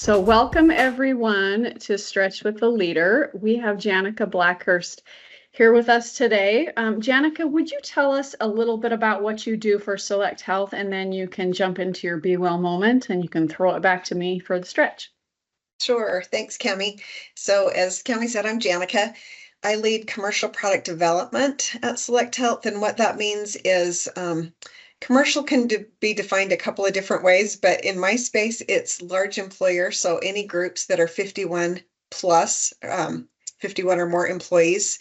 So welcome everyone to Stretch with the Leader. We have Janica Blackhurst here with us today. Janica, would you tell us a little bit about what you do for Select Health, and then you can jump into your Be Well moment and you can throw it back to me for the stretch. Sure. Thanks, Cami. So as Cami said, I'm Janica. I lead commercial product development at Select Health, and what that means is commercial can be defined a couple of different ways, but in my space, it's large employer. So any groups that are 51 plus, 51 or more employees.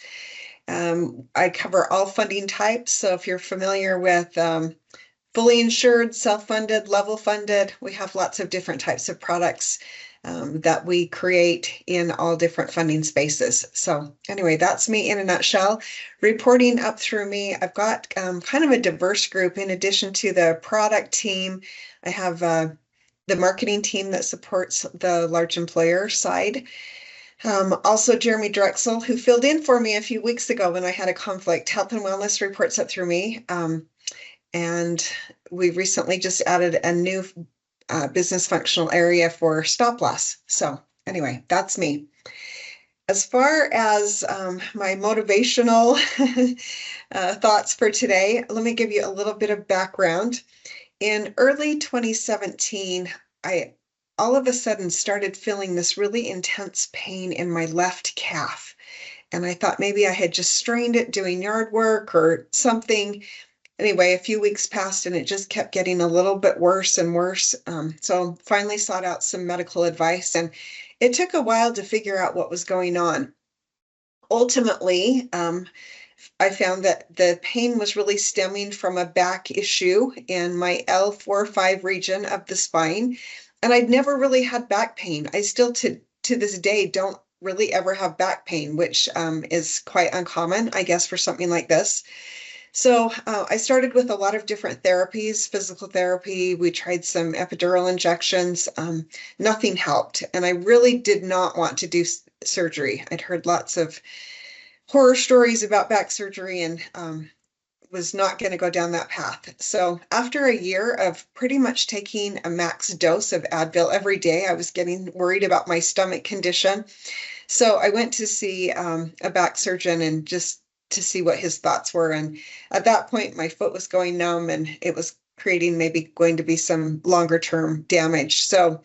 I cover all funding types. So if you're familiar with fully insured, self-funded, level funded, we have lots of different types of products that we create in all different funding spaces. So anyway, that's me in a nutshell. Reporting up through me, I've got kind of a diverse group. In addition to the product team, I have the marketing team that supports the large employer side. Also, Jeremy Drexel, who filled in for me a few weeks ago when I had a conflict. Health and wellness reports up through me. And we recently just added a new business functional area for stop loss. So anyway, that's me. As far as my motivational thoughts for today, let me give you a little bit of background. In early 2017, I all of a sudden started feeling this really intense pain in my left calf. And I thought maybe I had just strained it doing yard work or something. Anyway, a few weeks passed and it just kept getting a little bit worse and worse. So finally sought out some medical advice, and it took a while to figure out what was going on. Ultimately, I found that the pain was really stemming from a back issue in my L4-5 region of the spine. And I'd never really had back pain. I still to this day don't really ever have back pain, which is quite uncommon, I guess, for something like this. So I started with a lot of different therapies, physical therapy. We tried some epidural injections. Nothing helped. And I really did not want to do surgery. I'd heard lots of horror stories about back surgery and was not going to go down that path. So after a year of pretty much taking a max dose of Advil every day, I was getting worried about my stomach condition. So I went to see a back surgeon and just to see what his thoughts were. And at that point, my foot was going numb and it was creating maybe going to be some longer term damage. So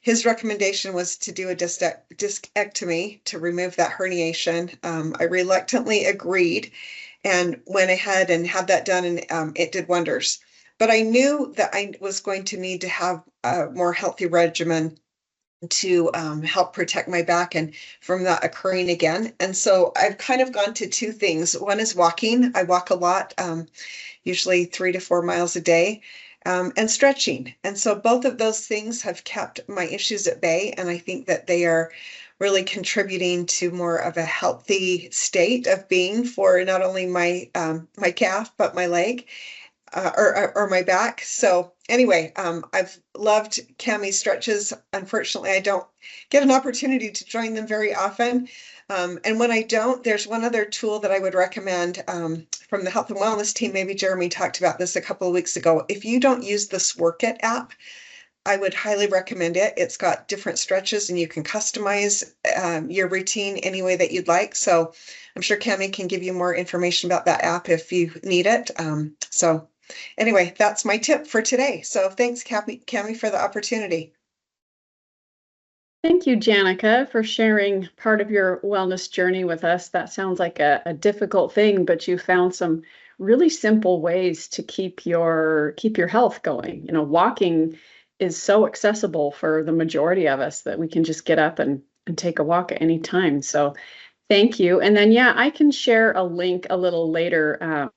his recommendation was to do a discectomy to remove that herniation. I reluctantly agreed and went ahead and had that done, and it did wonders. But I knew that I was going to need to have a more healthy regimen to help protect my back and from that occurring again. And so I've kind of gone to two things. One is walking. I walk a lot, usually 3 to 4 miles a day, and stretching. And so both of those things have kept my issues at bay. And I think that they are really contributing to more of a healthy state of being for not only my my calf, but my leg. Or my back. So anyway, I've loved Cami's stretches. Unfortunately, I don't get an opportunity to join them very often. And when I don't, there's one other tool that I would recommend from the health and wellness team. Maybe Jeremy talked about this a couple of weeks ago. If you don't use the Sworkit app, I would highly recommend it. It's got different stretches and you can customize your routine any way that you'd like. So I'm sure Cami can give you more information about that app if you need it. So anyway, that's my tip for today. So thanks, Cami, for the opportunity. Thank you, Janica, for sharing part of your wellness journey with us. That sounds like a difficult thing, but you found some really simple ways to keep your health going. You know, walking is so accessible for the majority of us that we can just get up and take a walk at any time. So thank you. And then, yeah, I can share a link a little later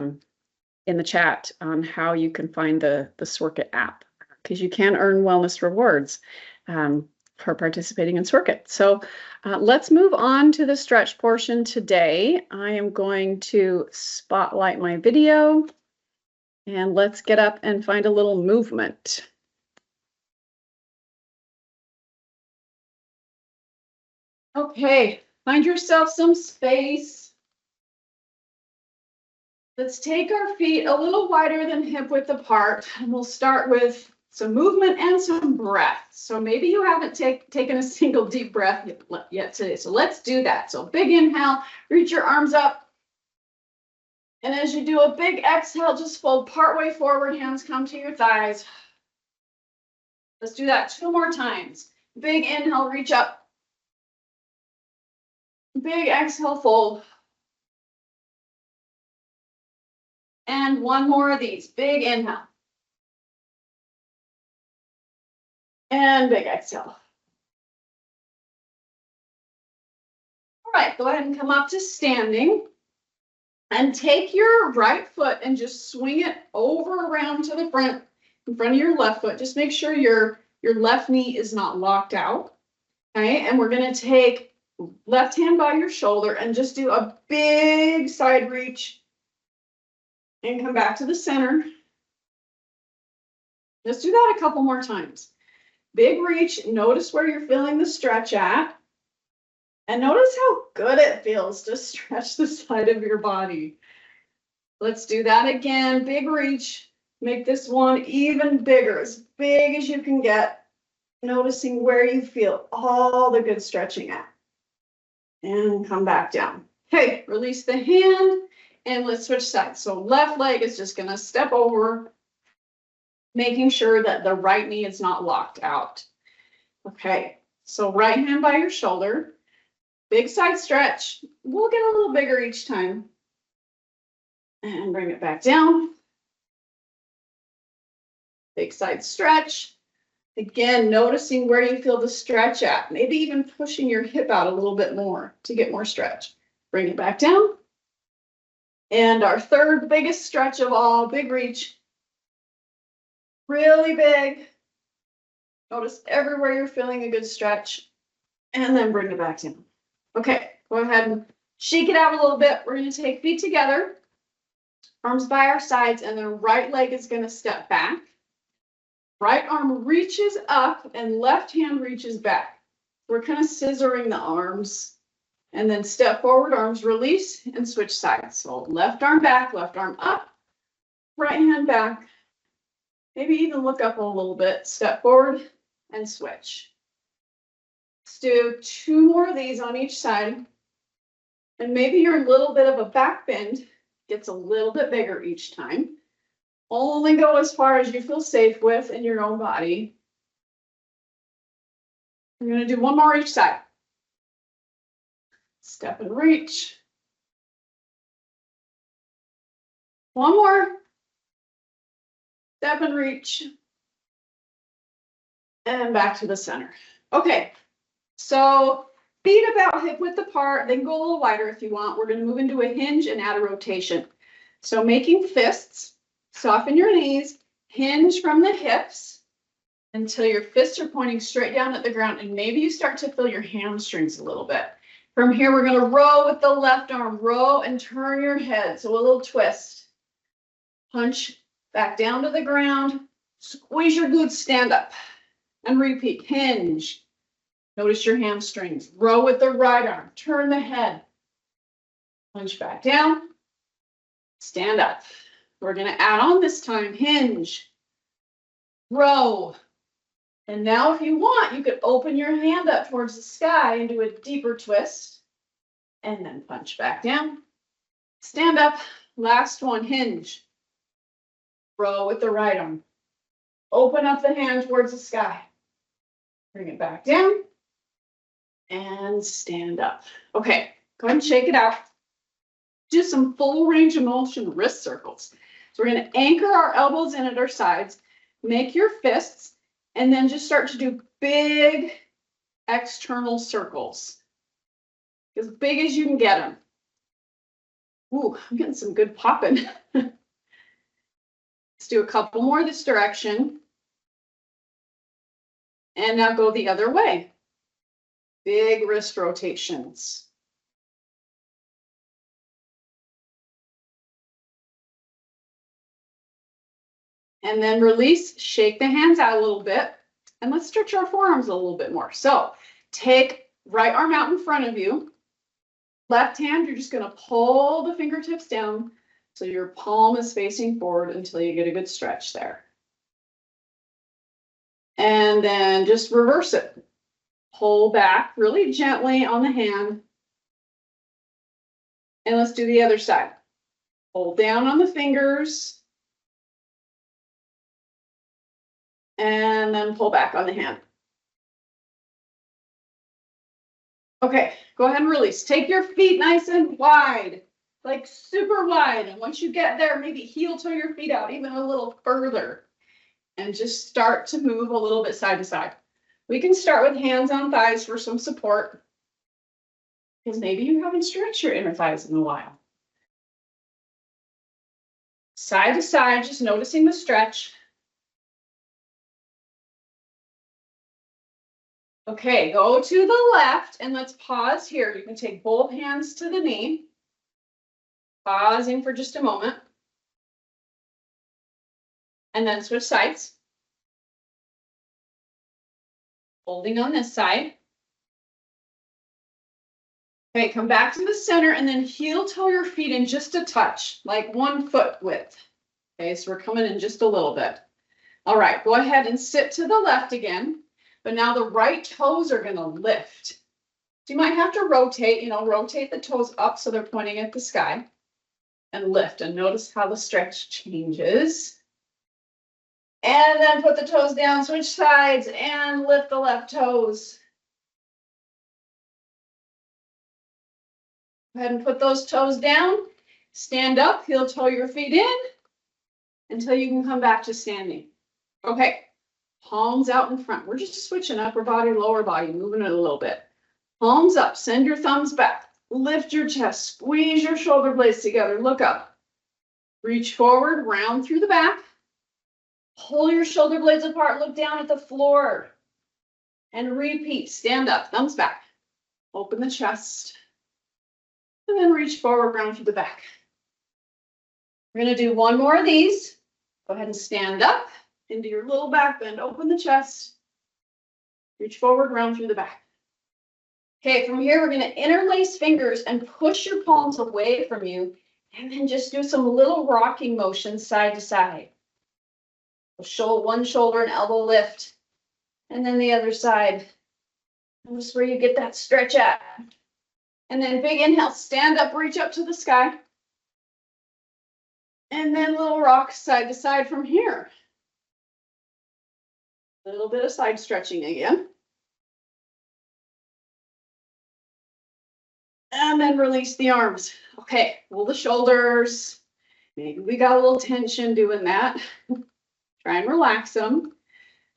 in the chat on how you can find the Sworkit app, because you can earn wellness rewards for participating in Sworkit. So let's move on to the stretch portion today. I am going to spotlight my video and let's get up and find a little movement. Okay, find yourself some space. Let's take our feet a little wider than hip width apart, and we'll start with some movement and some breath. So maybe you haven't taken a single deep breath yet today. So let's do that. So big inhale, reach your arms up. And as you do a big exhale, just fold partway forward, hands come to your thighs. Let's do that 2 more times. Big inhale, reach up. Big exhale, fold. And 1 more of these. Big inhale. And big exhale. All right, go ahead and come up to standing. And take your right foot and just swing it over around to the front, in front of your left foot. Just make sure your left knee is not locked out. Okay, and we're going to take left hand by your shoulder and just do a big side reach and come back to the center. Let's do that a couple more times. Big reach, notice where you're feeling the stretch at. And notice how good it feels to stretch the side of your body. Let's do that again. Big reach. Make this one even bigger, as big as you can get. Noticing where you feel all the good stretching at. And come back down. Okay, release the hand and let's switch sides. So left leg is just going to step over, making sure that the right knee is not locked out. Okay, so right hand by your shoulder. Big side stretch. We'll get a little bigger each time. And bring it back down. Big side stretch. Again, noticing where you feel the stretch at. Maybe even pushing your hip out a little bit more to get more stretch. Bring it back down. And our third biggest stretch of all, big reach. Really big. Notice everywhere you're feeling a good stretch. And then bring it back down. Okay, go ahead and shake it out a little bit. We're going to take feet together, arms by our sides, and then right leg is going to step back. Right arm reaches up and left hand reaches back. We're kind of scissoring the arms. And then step forward, arms release, and switch sides. So left arm back, left arm up, right hand back. Maybe even look up a little bit. Step forward and switch. Let's do 2 more of these on each side. And maybe your little bit of a back bend gets a little bit bigger each time. Only go as far as you feel safe with in your own body. I'm going to do 1 more each side. Step and reach. 1 more. Step and reach. And back to the center. Okay, so feet about hip width apart, then go a little wider if you want. We're going to move into a hinge and add a rotation. So making fists, soften your knees, hinge from the hips until your fists are pointing straight down at the ground, and maybe you start to feel your hamstrings a little bit. From here, we're going to row with the left arm, row and turn your head. So a little twist. Punch back down to the ground, squeeze your glutes, stand up. And repeat, hinge. Notice your hamstrings. Row with the right arm. Turn the head. Punch back down. Stand up. We're going to add on this time, hinge. Row. And now if you want, you could open your hand up towards the sky and do a deeper twist. And then punch back down. Stand up. Last one, hinge. Row with the right arm. Open up the hand towards the sky. Bring it back down and stand up. Okay, go ahead and shake it out. Do some full range of motion wrist circles. So we're going to anchor our elbows in at our sides, make your fists, and then just start to do big external circles. As big as you can get them. Ooh, I'm getting some good popping. Let's do a couple more this direction. And now go the other way. Big wrist rotations. And then release, shake the hands out a little bit. And let's stretch our forearms a little bit more. So take right arm out in front of you. Left hand, you're just going to pull the fingertips down so your palm is facing forward until you get a good stretch there. And then just reverse it. Pull back really gently on the hand. And let's do the other side. Hold down on the fingers. And then pull back on the hand. Okay, go ahead and release. Take your feet nice and wide, like super wide. And once you get there, maybe heel toe your feet out even a little further. And just start to move a little bit side to side. We can start with hands on thighs for some support, because maybe you haven't stretched your inner thighs in a while. Side to side, just noticing the stretch. Okay, go to the left and let's pause here. You can take both hands to the knee, pausing for just a moment, and then switch sides. Holding on this side. Okay, come back to the center and then heel toe your feet in just a touch, like 1 foot width. Okay, so we're coming in just a little bit. All right, go ahead and sit to the left again. But now the right toes are going to lift. So you might have to rotate, rotate the toes up so they're pointing at the sky and lift. And notice how the stretch changes. And then put the toes down, switch sides, and lift the left toes. Go ahead and put those toes down. Stand up, heel toe your feet in until you can come back to standing. Okay. Palms out in front. We're just switching upper body, lower body, moving it a little bit. Palms up, send your thumbs back. Lift your chest, squeeze your shoulder blades together, look up. Reach forward, round through the back. Pull your shoulder blades apart, look down at the floor. And repeat, stand up, thumbs back. Open the chest. And then reach forward, round through the back. We're going to do 1 more of these. Go ahead and stand up. Into your little back bend, open the chest, reach forward, round through the back. Okay, from here, we're going to interlace fingers and push your palms away from you, and then just do some little rocking motions side to side. One shoulder and elbow lift, and then the other side. Notice where you get that stretch at. And then big inhale, stand up, reach up to the sky. And then little rocks side to side from here. A little bit of side stretching again. And then release the arms. Okay, pull the shoulders. Maybe we got a little tension doing that. Try and relax them.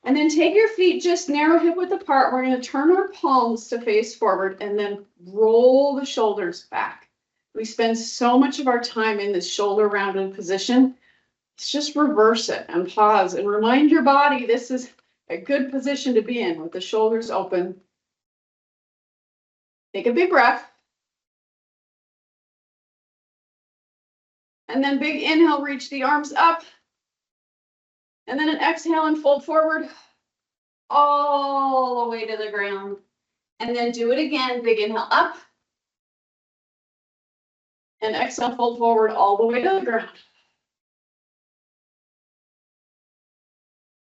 And then take your feet just narrow hip width apart. We're going to turn our palms to face forward and then roll the shoulders back. We spend so much of our time in this shoulder rounded position. Let's just reverse it and pause and remind your body this is a good position to be in with the shoulders open. Take a big breath. And then big inhale, reach the arms up. And then an exhale and fold forward all the way to the ground. And then do it again, big inhale up. And exhale, fold forward all the way to the ground.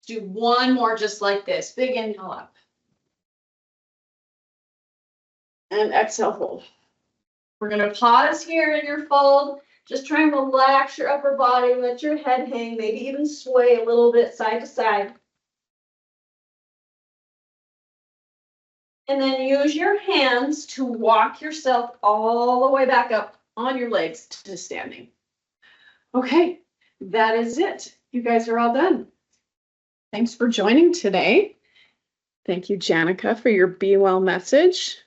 Do 1 more just like this. Big inhale up. And exhale, fold. We're going to pause here in your fold. Just try and relax your upper body. Let your head hang. Maybe even sway a little bit side to side. And then use your hands to walk yourself all the way back up on your legs to standing. Okay, that is it. You guys are all done. Thanks for joining today. Thank you, Janica, for your Be Well message.